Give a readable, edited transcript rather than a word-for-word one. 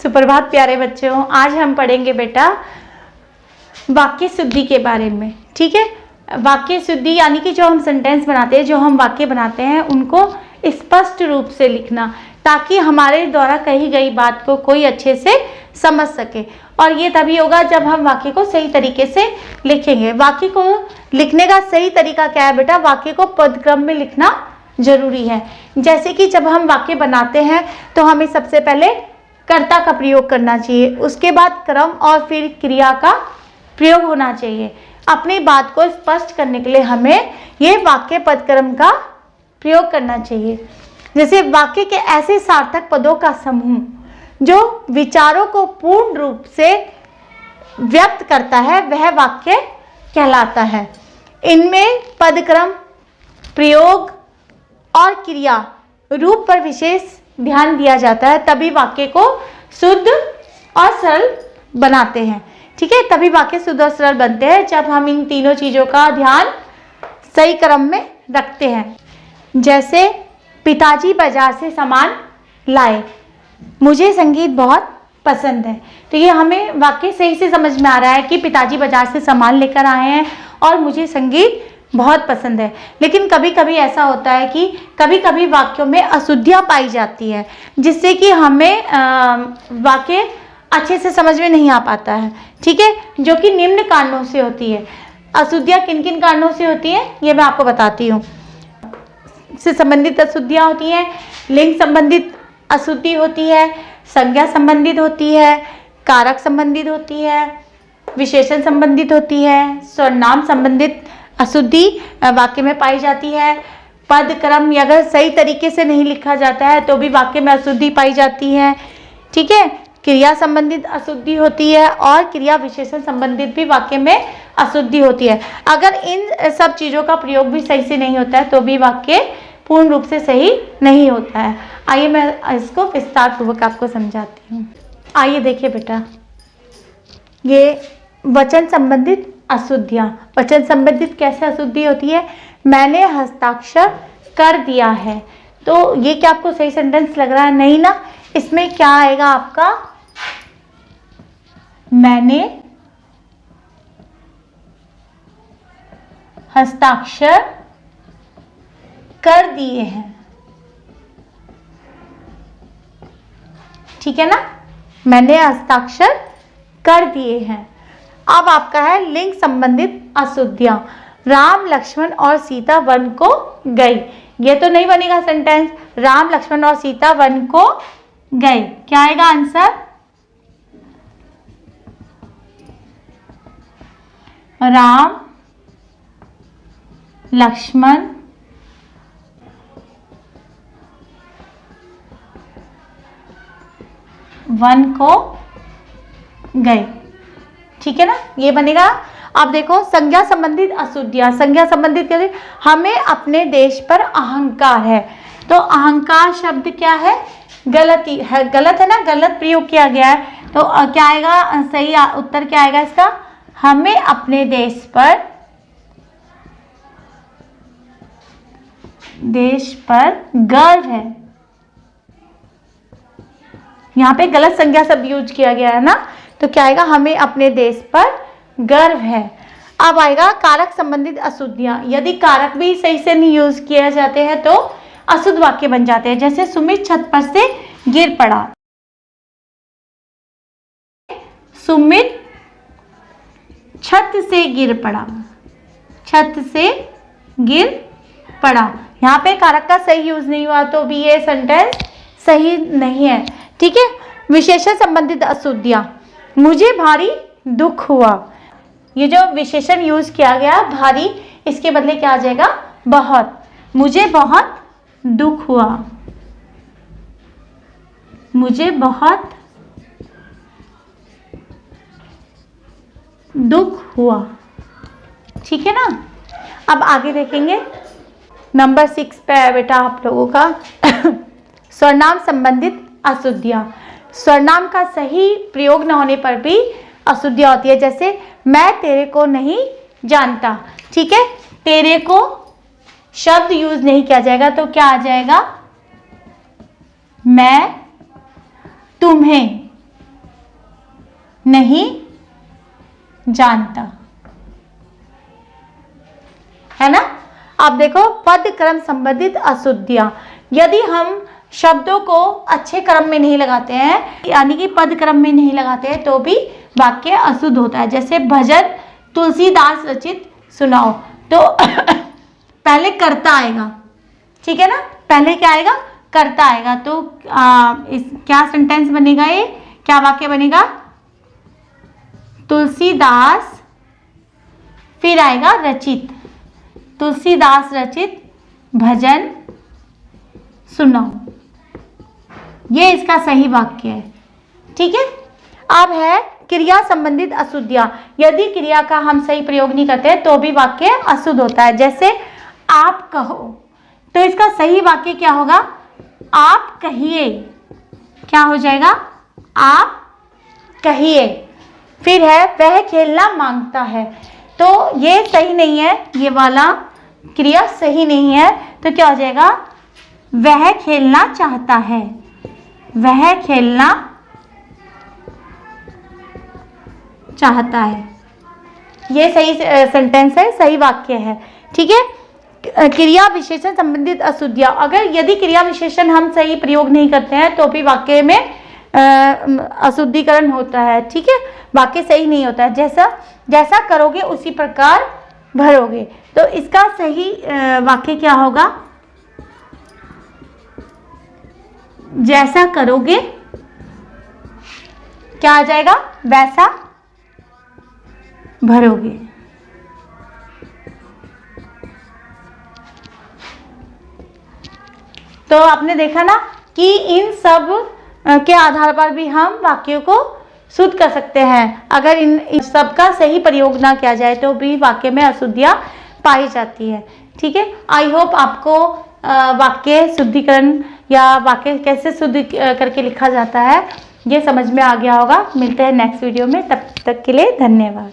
सुप्रभात प्यारे बच्चों। आज हम पढ़ेंगे बेटा वाक्य शुद्धि के बारे में। ठीक है, वाक्य शुद्धि यानी कि जो हम सेंटेंस बनाते हैं, जो हम वाक्य बनाते हैं, उनको स्पष्ट रूप से लिखना, ताकि हमारे द्वारा कही गई बात को कोई अच्छे से समझ सके। और ये तभी होगा जब हम वाक्य को सही तरीके से लिखेंगे। वाक्य को लिखने का सही तरीका क्या है बेटा? वाक्य को पदक्रम में लिखना जरूरी है। जैसे कि जब हम वाक्य बनाते हैं तो हमें सबसे पहले कर्ता का प्रयोग करना चाहिए, उसके बाद क्रम और फिर क्रिया का प्रयोग होना चाहिए। अपनी बात को स्पष्ट करने के लिए हमें ये वाक्य पदक्रम का प्रयोग करना चाहिए। जैसे वाक्य के ऐसे सार्थक पदों का समूह जो विचारों को पूर्ण रूप से व्यक्त करता है, वह वाक्य कहलाता है। इनमें पदक्रम, प्रयोग और क्रिया रूप पर विशेष ध्यान दिया जाता है, तभी वाक्य को शुद्ध और सरल बनाते हैं। ठीक है, तभी वाक्य शुद्ध और सरल बनते हैं जब हम इन तीनों चीज़ों का ध्यान सही क्रम में रखते हैं। जैसे पिताजी बाजार से सामान लाए, मुझे संगीत बहुत पसंद है। तो ये हमें वाक्य सही से समझ में आ रहा है कि पिताजी बाजार से सामान लेकर आए हैं और मुझे संगीत बहुत पसंद है। लेकिन कभी कभी ऐसा होता है कि कभी कभी वाक्यों में अशुद्धियाँ पाई जाती है, जिससे कि हमें वाक्य अच्छे से समझ में नहीं आ पाता है। ठीक है, जो कि निम्न कारणों से होती है। अशुद्धियाँ किन किन कारणों से होती है ये मैं आपको बताती हूँ। से संबंधित अशुद्धियाँ होती हैं, लिंग संबंधित अशुद्धि होती है, संज्ञा संबंधित होती है, कारक संबंधित होती है, विशेषण संबंधित होती है, सर्वनाम संबंधित अशुद्धि वाक्य में पाई जाती है। पद क्रम अगर सही तरीके से नहीं लिखा जाता है तो भी वाक्य में अशुद्धि पाई जाती है। ठीक है, क्रिया संबंधित अशुद्धि होती है और क्रिया विशेषण संबंधित भी वाक्य में अशुद्धि होती है। अगर इन सब चीज़ों का प्रयोग भी सही से नहीं होता है तो भी वाक्य पूर्ण रूप से सही नहीं होता है। आइए मैं इसको विस्तार पूर्वक आपको समझाती हूँ। आइए देखिए बेटा, ये वचन संबंधित अशुद्धियाँ। वचन संबंधित कैसे अशुद्धि होती है? मैंने हस्ताक्षर कर दिया है। तो ये क्या आपको सही सेंटेंस लग रहा है? नहीं ना। इसमें क्या आएगा आपका? मैंने हस्ताक्षर कर दिए हैं। ठीक है ना, मैंने हस्ताक्षर कर दिए हैं। अब आपका है लिंग संबंधित अशुद्धियां। राम लक्ष्मण और सीता वन को गई। ये तो नहीं बनेगा सेंटेंस। राम लक्ष्मण और सीता वन को गए, क्या आएगा आंसर? राम लक्ष्मण वन को गए। ठीक है ना, ये बनेगा। अब देखो संज्ञा संबंधित अशुद्धियां। संज्ञा संबंधित क्या है? हमें अपने देश पर अहंकार है। तो अहंकार शब्द क्या है? गलती है, गलत है ना, गलत प्रयोग किया गया है। तो क्या आएगा? सही उत्तर क्या आएगा इसका? हमें अपने देश पर गर्व है। यहाँ पे गलत संज्ञा शब्द यूज किया गया है ना, तो क्या आएगा? हमें अपने देश पर गर्व है। अब आएगा कारक संबंधित अशुद्धियां। यदि कारक भी सही से नहीं यूज किए जाते हैं तो अशुद्ध वाक्य बन जाते हैं। जैसे सुमित छत पर से गिर पड़ा। सुमित छत से गिर पड़ा। छत से गिर पड़ा। यहाँ पे कारक का सही यूज नहीं हुआ तो भी ये सेंटेंस सही नहीं है। ठीक है, विशेषण संबंधित अशुद्धियां। मुझे भारी दुख हुआ। ये जो विशेषण यूज किया गया भारी, इसके बदले क्या आ जाएगा? बहुत। मुझे बहुत दुख हुआ। मुझे बहुत दुख हुआ। ठीक है ना। अब आगे देखेंगे नंबर 6 पे है बेटा आप लोगों का सर्वनाम संबंधित अशुद्धियां। सर्वनाम का सही प्रयोग न होने पर भी अशुद्धियां होती है। जैसे मैं तेरे को नहीं जानता। ठीक है, तेरे को शब्द यूज नहीं किया जाएगा तो क्या आ जाएगा? मैं तुम्हें नहीं जानता, है ना। अब देखो पद क्रम संबंधित अशुद्धियां, यदि हम शब्दों को अच्छे क्रम में नहीं लगाते हैं, यानी कि पद क्रम में नहीं लगाते हैं, तो भी वाक्य अशुद्ध होता है। जैसे भजन तुलसीदास रचित सुनाओ, तो पहले कर्ता आएगा, ठीक है ना, पहले क्या आएगा, कर्ता आएगा। तो इस क्या सेंटेंस बनेगा, ये क्या वाक्य बनेगा, तुलसीदास, फिर आएगा रचित, तुलसीदास रचित भजन सुनाओ, ये इसका सही वाक्य है, ठीक है। अब है क्रिया संबंधित अशुद्धियां, यदि क्रिया का हम सही प्रयोग नहीं करते तो भी वाक्य अशुद्ध होता है। जैसे आप कहो, तो इसका सही वाक्य क्या होगा, आप कहिए, क्या हो जाएगा, आप कहिए। फिर है वह खेलना मांगता है, तो ये सही नहीं है, ये वाला क्रिया सही नहीं है, तो क्या हो जाएगा, वह खेलना चाहता है, वह खेलना चाहता है, ये सही सेंटेंस है, सही वाक्य है, ठीक है। क्रिया विशेषण संबंधित अशुद्धियां, अगर यदि क्रिया विशेषण हम सही प्रयोग नहीं करते हैं तो भी वाक्य में अशुद्धिकरण होता है, ठीक है, वाक्य सही नहीं होता है। जैसा करोगे उसी प्रकार भरोगे, तो इसका सही वाक्य क्या होगा, जैसा करोगे, क्या आ जाएगा, वैसा भरोगे। तो आपने देखा ना कि इन सब के आधार पर भी हम वाक्यों को शुद्ध कर सकते हैं। अगर इन सब का सही प्रयोग ना किया जाए तो भी वाक्य में अशुद्धियां पाई जाती है, ठीक है। आई होप आपको वाक्य शुद्धिकरण या वाक्य कैसे शुद्ध करके लिखा जाता है ये समझ में आ गया होगा। मिलते हैं नेक्स्ट वीडियो में, तब तक के लिए धन्यवाद।